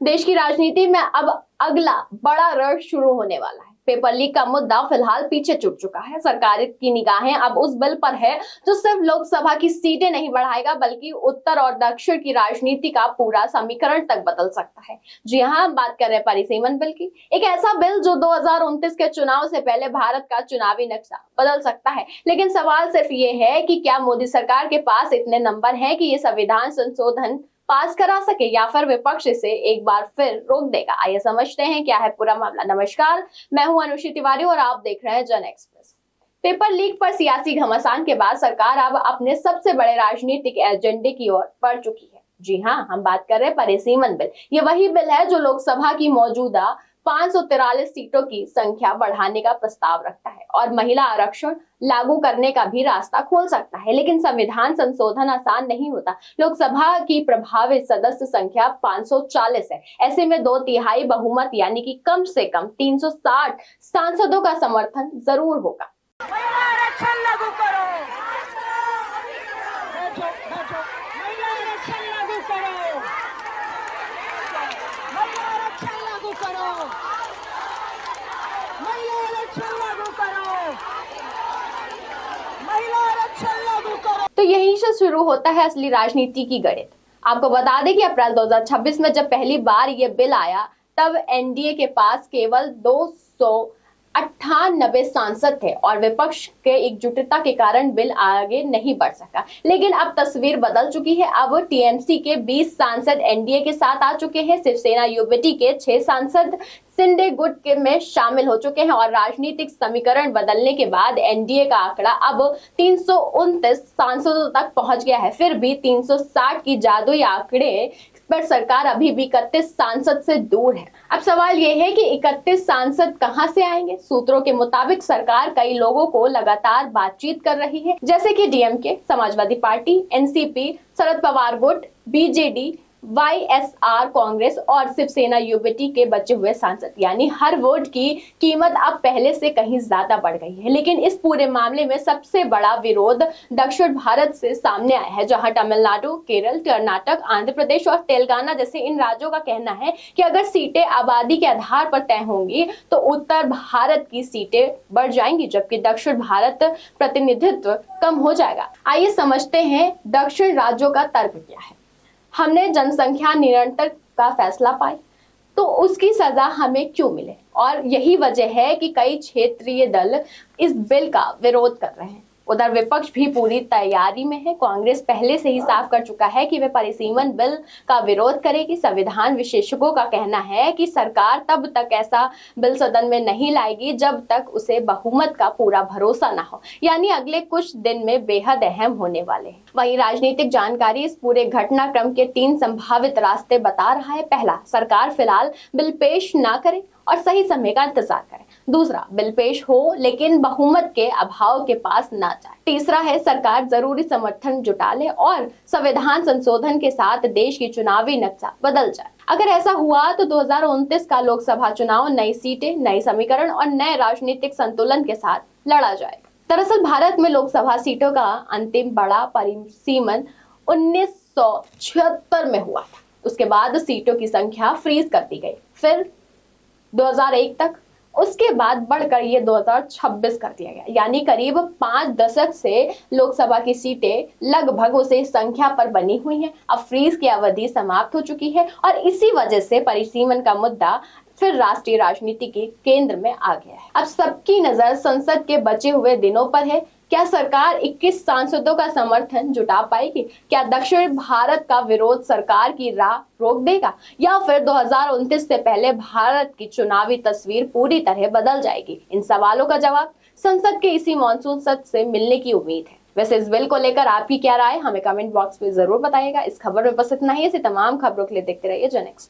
देश की राजनीति में अब अगला बड़ा रण शुरू होने वाला है। पेपर लीक का मुद्दा फिलहाल पीछे छूट चुका है। सरकार की निगाहें अब उस बिल पर है जो सिर्फ लोकसभा की सीटें नहीं बढ़ाएगा बल्कि उत्तर और दक्षिण की राजनीति का पूरा समीकरण तक बदल सकता है। जी हाँ, हम बात कर रहे हैं परिसीमन बिल की। एक ऐसा बिल जो 2029 के चुनाव से पहले भारत का चुनावी नक्शा बदल सकता है। लेकिन सवाल सिर्फ ये है कि क्या मोदी सरकार के पास इतने नंबर हैं कि ये संविधान संशोधन पास करा सके या फिर विपक्ष इसे एक बार फिर रोक देगा। आइए समझते हैं क्या है पूरा मामला। नमस्कार, मैं हूं अनुषि तिवारी और आप देख रहे हैं जन एक्सप्रेस। पेपर लीक पर सियासी घमासान के बाद सरकार अब अपने सबसे बड़े राजनीतिक एजेंडे की ओर बढ़ चुकी है। जी हाँ, हम बात कर रहे हैं परिसीमन बिल। ये वही बिल है जो लोकसभा की मौजूदा 543 सीटों की संख्या बढ़ाने का प्रस्ताव रखता है और महिला आरक्षण लागू करने का भी रास्ता खोल सकता है। लेकिन संविधान संशोधन आसान नहीं होता। लोकसभा की प्रभावित सदस्य संख्या 540 है। ऐसे में 2/3 बहुमत यानी कि कम से कम 360 सांसदों का समर्थन जरूर होगा। तो यहीं से शुरू होता है असली राजनीति की गणित। आपको बता दें कि अप्रैल 2026 में जब पहली बार ये बिल आया तब एनडीए के पास केवल 298 सांसद थे और विपक्ष के एकजुटता के कारण बिल आगे नहीं बढ़ सका। लेकिन अब तस्वीर बदल चुकी है। अब टीएमसी के 20 सांसद एनडीए के साथ आ चुके हैं। शिवसेना यूबीटी के 6 सांसद शिंदे गुट के में शामिल हो चुके हैं और राजनीतिक समीकरण बदलने के बाद एनडीए का आंकड़ा अब 329 सांसदों तक पहुंच गया है। फिर भी 360 की जादुई आंकड़े पर सरकार अभी भी 31 सांसद से दूर है। अब सवाल यह है कि 31 सांसद कहां से आएंगे। सूत्रों के मुताबिक सरकार कई लोगों को लगातार बातचीत कर रही है, जैसे कि DMK, Samajwadi party, NCP, Sharad Pawar गुट, बीजेडी, वाईएसआर कांग्रेस और शिवसेना यूबीटी के बचे हुए सांसद। यानी हर वोट की कीमत अब पहले से कहीं ज्यादा बढ़ गई है। लेकिन इस पूरे मामले में सबसे बड़ा विरोध दक्षिण भारत से सामने आया है, जहां तमिलनाडु, केरल, कर्नाटक, आंध्र प्रदेश और तेलंगाना जैसे इन राज्यों का कहना है कि अगर सीटें आबादी के आधार पर तय होंगी तो उत्तर भारत की सीटें बढ़ जाएंगी जबकि दक्षिण भारत प्रतिनिधित्व कम हो जाएगा। आइए समझते हैं दक्षिण राज्यों का तर्क क्या है। हमने जनसंख्या निरंतर का फैसला पाई तो उसकी सजा हमें क्यों मिले, और यही वजह है कि कई क्षेत्रीय दल इस बिल का विरोध कर रहे हैं। उधर विपक्ष भी पूरी तैयारी में है। कांग्रेस पहले से ही साफ कर चुका है कि वे परिसीमन बिल का विरोध करेगी। संविधान विशेषज्ञों का कहना है कि सरकार तब तक ऐसा बिल सदन में नहीं लाएगी जब तक उसे बहुमत का पूरा भरोसा ना हो, यानी अगले कुछ दिन में बेहद अहम होने वाले हैं। वहीं राजनीतिक जानकारी इस पूरे घटनाक्रम के 3 संभावित रास्ते बता रहा है। पहला, सरकार फिलहाल बिल पेश ना करे और सही समय का इंतजार करे। दूसरा, बिल पेश हो लेकिन बहुमत के अभाव के पास ना जाए। तीसरा है, सरकार जरूरी समर्थन जुटा ले और संविधान संशोधन के साथ देश की चुनावी नक्शा बदल जाए। अगर ऐसा हुआ तो 2029 का लोकसभा चुनाव नई सीटें, नए समीकरण और नए राजनीतिक संतुलन के साथ लड़ा जाएगा। दरअसल भारत में लोकसभा सीटों का अंतिम बड़ा परिसीमन 1976 में हुआ था। उसके बाद सीटों की संख्या फ्रीज कर दी गई, फिर 2001 तक, उसके बाद बढ़कर ये 2026 कर दिया गया। यानी करीब 5 दशक से लोकसभा की सीटें लगभग उसी संख्या पर बनी हुई हैं। अब फ्रीज की अवधि समाप्त हो चुकी है और इसी वजह से परिसीमन का मुद्दा फिर राष्ट्रीय राजनीति के केंद्र में आ गया है। अब सबकी नजर संसद के बचे हुए दिनों पर है। क्या सरकार 21 सांसदों का समर्थन जुटा पाएगी? क्या दक्षिण भारत का विरोध सरकार की राह रोक देगा या फिर 2029 से पहले भारत की चुनावी तस्वीर पूरी तरह बदल जाएगी? इन सवालों का जवाब संसद के इसी मॉनसून सत्र से मिलने की उम्मीद है। वैसे इस बिल को लेकर आपकी क्या राय, हमें कमेंट बॉक्स में जरूर बताइएगा। इस खबर में बस इतना ही। ऐसी तमाम खबरों के लिए देखते रहिए जन एक्सप्रेस।